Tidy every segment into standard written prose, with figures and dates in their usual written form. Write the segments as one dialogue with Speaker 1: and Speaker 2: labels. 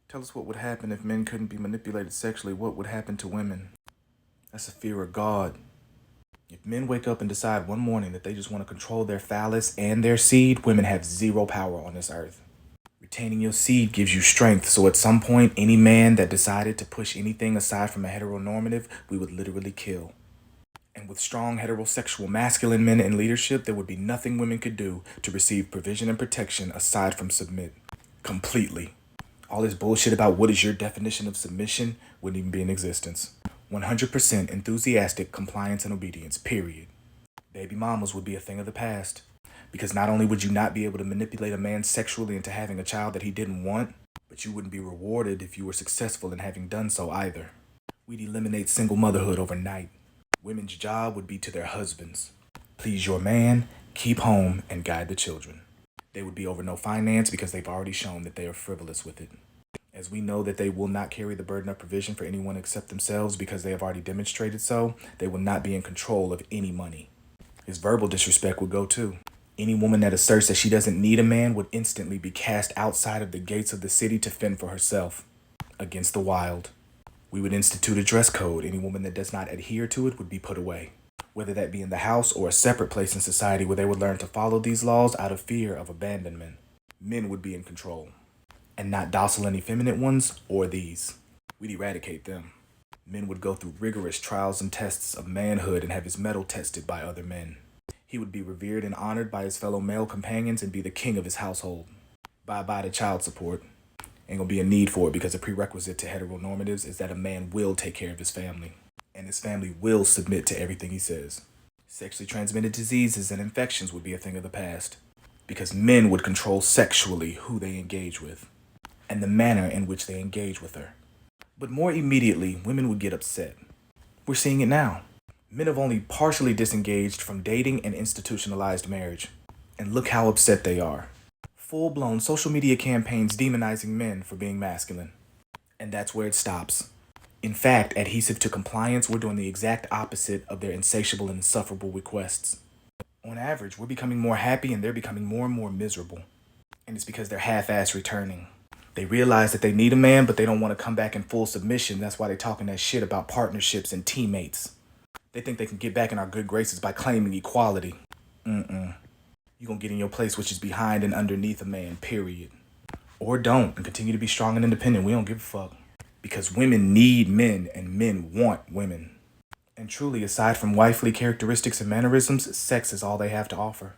Speaker 1: Tell us what would happen if men couldn't be manipulated sexually. What would happen to women? That's a fear of God. If men wake up and decide one morning that they just want to control their phallus and their seed, women have zero power on this earth. Retaining your seed gives you strength, so at some point, any man that decided to push anything aside from a heteronormative, we would literally kill. And with strong heterosexual masculine men in leadership, there would be nothing women could do to receive provision and protection aside from submit. Completely. All this bullshit about what is your definition of submission wouldn't even be in existence. 100% enthusiastic compliance and obedience, period. Baby mamas would be a thing of the past. Because not only would you not be able to manipulate a man sexually into having a child that he didn't want, but you wouldn't be rewarded if you were successful in having done so either. We'd eliminate single motherhood overnight. Women's job would be to their husbands. Please your man, keep home, and guide the children. They would be over no finance because they've already shown that they are frivolous with it. As we know that they will not carry the burden of provision for anyone except themselves because they have already demonstrated so, they will not be in control of any money. His verbal disrespect would go too. Any woman that asserts that she doesn't need a man would instantly be cast outside of the gates of the city to fend for herself. Against the wild. We would institute a dress code. Any woman that does not adhere to it would be put away. Whether that be in the house or a separate place in society where they would learn to follow these laws out of fear of abandonment. Men would be in control. And not docile and effeminate ones or these. We'd eradicate them. Men would go through rigorous trials and tests of manhood and have his mettle tested by other men. He would be revered and honored by his fellow male companions and be the king of his household. Bye-bye to child support. Ain't gonna be a need for it because a prerequisite to heteronormatives is that a man will take care of his family. And his family will submit to everything he says. Sexually transmitted diseases and infections would be a thing of the past. Because men would control sexually who they engage with. And the manner in which they engage with her. But more immediately, women would get upset. We're seeing it now. Men have only partially disengaged from dating and institutionalized marriage. And look how upset they are. Full-blown social media campaigns demonizing men for being masculine. And that's where it stops. In fact, adhesive to compliance, we're doing the exact opposite of their insatiable and insufferable requests. On average, we're becoming more happy and they're becoming more and more miserable. And it's because they're half-ass returning. They realize that they need a man, but they don't want to come back in full submission. That's why they're talking that shit about partnerships and teammates. They think they can get back in our good graces by claiming equality. You're gonna get in your place, which is behind and underneath a man, period. Or don't, and continue to be strong and independent. We don't give a fuck. Because women need men, and men want women. And truly, aside from wifely characteristics and mannerisms, sex is all they have to offer.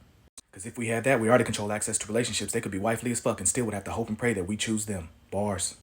Speaker 1: Because if we had that, we already control access to relationships. They could be wifely as fuck and still would have to hope and pray that we choose them. Bars.